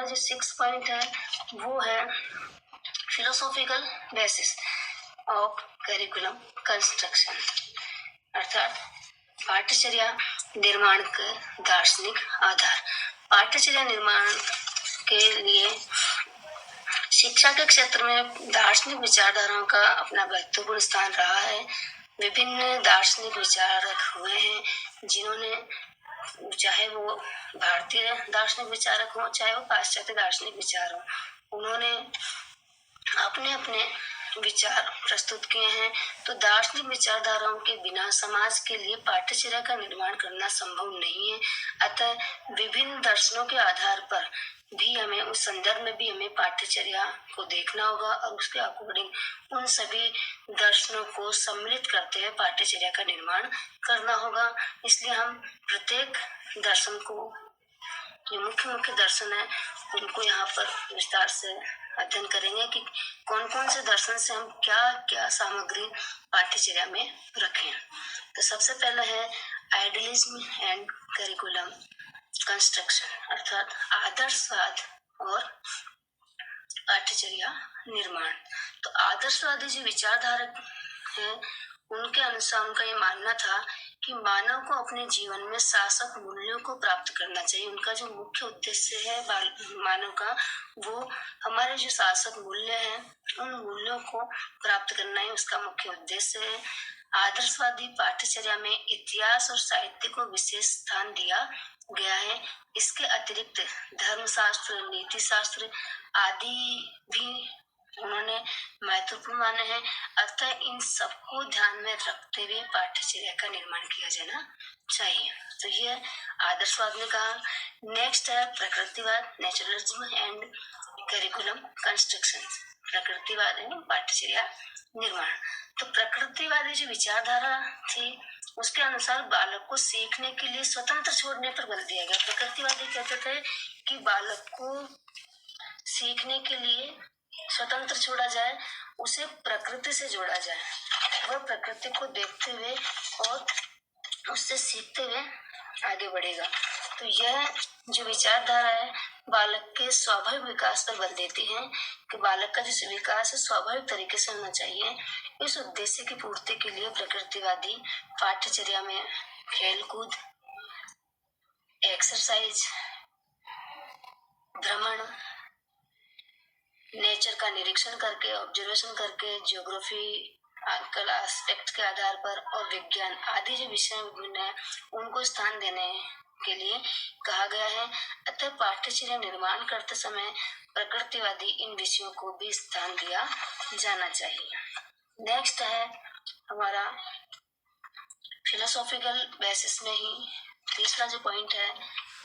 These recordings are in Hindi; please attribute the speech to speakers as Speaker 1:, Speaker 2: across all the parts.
Speaker 1: हमारा जो 6 पॉइंट है वो है philosophical basis of curriculum construction, अर्थात पाठ्यचर्या निर्माण के दार्शनिक आधार। पाठ्यचर्या निर्माण के लिए शिक्षा के क्षेत्र में दार्शनिक विचारधाराओं का अपना महत्वपूर्ण स्थान रहा है। विभिन्न दार्शनिक विचारक हुए हैं जिन्होंने, चाहे वो भारतीय दार्शनिक विचारक हो चाहे वो पाश्चात्य दार्शनिक विचार हो, उन्होंने अपने अपने विचार प्रस्तुत किए हैं। तो दार्शनिक विचारधाराओं के बिना समाज के लिए पाठ्यचर्या का निर्माण करना संभव नहीं है। अतः विभिन्न दर्शनों के आधार पर भी हमें, उस संदर्भ में भी हमें पाठ्यचर्या को देखना होगा और उसके अकॉर्डिंग उन सभी दर्शनों को सम्मिलित करते हुए पाठ्यचर्या का निर्माण करना होगा। इसलिए हम प्रत्येक दर्शन को, जो मुख्य मुख्य दर्शन है, उनको यहाँ पर विस्तार से अध्ययन करेंगे कि कौन कौन से दर्शन से हम क्या क्या सामग्री पाठ्यचर्या में रखें। तो सबसे पहला है आइडियलिज्म एंड करिकुलम कंस्ट्रक्शन, अर्थात आदर्शवाद और पाठ्यचर्या निर्माण। तो आदर्शवादी जो विचारधारक है, उनके अनुसार उनका ये मानना था कि मानव को अपने जीवन में शासक मूल्यों को प्राप्त करना चाहिए। उनका जो मुख्य उद्देश्य है मानव का, वो हमारे जो शासक मूल्य हैं उन मूल्यों को प्राप्त करना ही उसका मुख्य उद्देश्य है। आदर्शवादी पाठ्यचर्या में इतिहास और साहित्य को विशेष स्थान दिया गया है। इसके अतिरिक्त धर्मशास्त्र, नीति शास्त्र आदि भी उन्होंने महत्वपूर्ण माने हैं। अतः इन सबको ध्यान में रखते हुए पाठ्यचर्या का निर्माण किया जाना चाहिए। तो ये आदर्शवाद ने कहा। नेक्स्ट है प्रकृतिवाद, नेचुरलिज्म एंड करिकुलम कंस्ट्रक्शन, प्रकृतिवाद एवं पाठ्यचर्या निर्माण। तो प्रकृतिवादी जो विचारधारा थी, उसके अनुसार बालक को सीखने के लिए स्वतंत्र छोड़ने पर बल दिया गया। प्रकृतिवादी कहते थे कि बालक को सीखने के लिए स्वतंत्र छोड़ा जाए, उसे प्रकृति से जोड़ा जाए, वह प्रकृति को देखते हुए और उससे सीखते हुए आगे बढ़ेगा। तो यह जो विचारधारा है बालक के स्वाभाविक विकास पर बल देती है कि बालक का जो विकास है स्वाभाविक तरीके से होना चाहिए। इस उद्देश्य की पूर्ति के लिए प्रकृतिवादी पाठ्यचर्या में खेलकूद, एक्सरसाइज, भ्रमण, नेचर का निरीक्षण करके, ऑब्जर्वेशन करके, ज्योग्राफी कल एस्पेक्ट के आधार पर और विज्ञान आदि जो विषय विभिन्न है उनको स्थान देने के लिए कहा गया है। अतः पाठ्यचर्या निर्माण करते समय प्रकृतिवादी इन विषयों को भी स्थान दिया जाना चाहिए। नेक्स्ट है हमारा फिलोसॉफिकल बेसिस में ही तीसरा जो पॉइंट है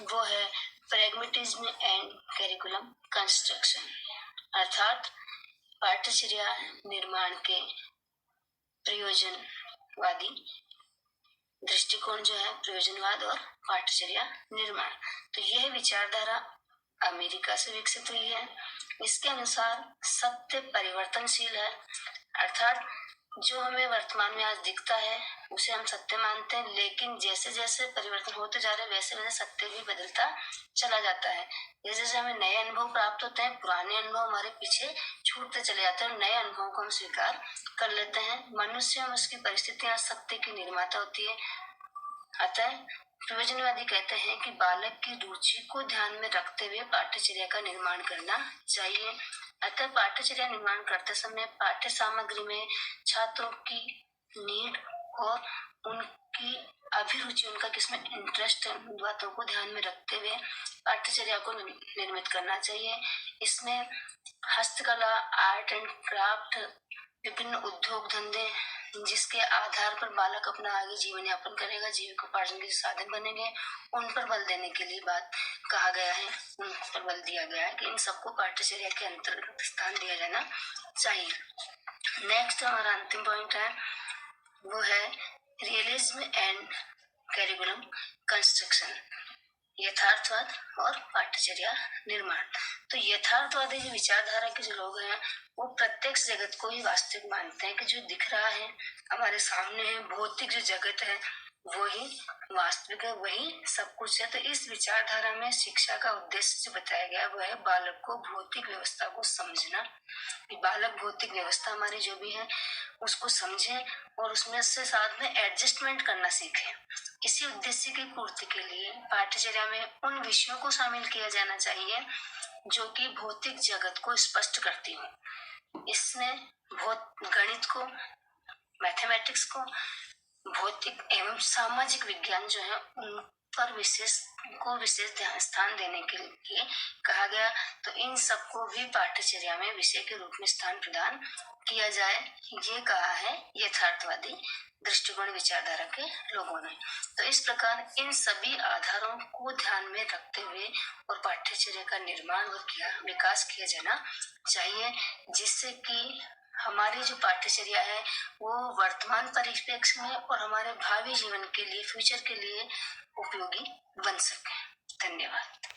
Speaker 1: वो है प्रैग्मेटिज्म एंड करिकुलम कंस्ट्रक्शन, अर्थात पाठ्यचर्या निर्माण के प्रयोजनवादी दृष्टिकोण जो है, प्रयोजनवाद और पाठ्यचर्या निर्माण। तो यह विचारधारा अमेरिका से विकसित हुई है। इसके अनुसार सत्य परिवर्तनशील है, अर्थात जो हमें वर्तमान में आज दिखता है उसे हम सत्य मानते हैं, लेकिन जैसे जैसे परिवर्तन होते जा रहे हैं वैसे वैसे सत्य भी बदलता चला जाता है। जैसे जैसे हमें नए अनुभव प्राप्त होते हैं, पुराने अनुभव हमारे पीछे छूटते चले जाते हैं और नए अनुभवों को हम स्वीकार कर लेते हैं। मनुष्य और उसकी परिस्थितियां सत्य की निर्माता होती है। अतः प्रयोजनवादी कहते हैं कि बालक की रुचि को ध्यान में रखते हुए पाठ्यचर्या का निर्माण करना चाहिए। अतः पाठ्यचर्या निर्माण करते समय पाठ्य सामग्री में छात्रों की नीड और उनकी अभिरुचि, उनका किसमें इंटरेस्ट है, उन बातों को ध्यान में रखते हुए पाठ्यचर्या को निर्मित करना चाहिए। इसमें हस्तकला, आर्ट एंड क्राफ्ट, विभिन्न उद्योग धंधे जिसके आधार पर बालक अपना आगे जीवन यापन करेगा, जीविकोपार्जन के साधन बनेंगे, उन पर बल देने के लिए बात कहा गया है, उन पर बल दिया गया है कि इन सबको पाठ्यचर्या के अंतर्गत स्थान दिया जाना चाहिए। नेक्स्ट हमारा अंतिम पॉइंट है वो है रियलिज्म एंड करिकुलम कंस्ट्रक्शन, यथार्थवाद और पाठ्यचर्या निर्माण। तो यथार्थवादी जो विचारधारा के जो लोग हैं वो प्रत्यक्ष जगत को ही वास्तविक मानते हैं कि जो दिख रहा है हमारे सामने है, भौतिक जो जगत है वही वास्तविक है, वही सब कुछ है। तो इस विचारधारा में शिक्षा का उद्देश्य जो बताया गया वो है बालक को भौतिक व्यवस्था को समझना, कि बालक भौतिक व्यवस्था हमारी जो भी है उसको समझे और उसमें से साथ में एडजस्टमेंट करना सीखे। इसी उद्देश्य की पूर्ति के लिए पाठ्यचर्या में उन विषयों को शामिल किया जाना चाहिए जो कि भौतिक जगत को स्पष्ट करती हो। इसमें गणित को, मैथमेटिक्स को, भौतिक एवं सामाजिक विज्ञान जो है उन पर विशेष स्थान देने के लिए कहा गया। तो इन सबको भी पाठ्यचर्या में विषय के रूप में स्थान प्रदान किया जाए, ये कहा है यथार्थवादी दृष्टिकोण विचारधारा के लोगों ने। तो इस प्रकार इन सभी आधारों को ध्यान में रखते हुए और पाठ्यचर्या का निर्माण और विकास किया जाना चाहिए, जिससे कि हमारी जो पाठ्यचर्या है वो वर्तमान परिप्रेक्ष्य में और हमारे भावी जीवन के लिए, फ्यूचर के लिए उपयोगी बन सके। धन्यवाद।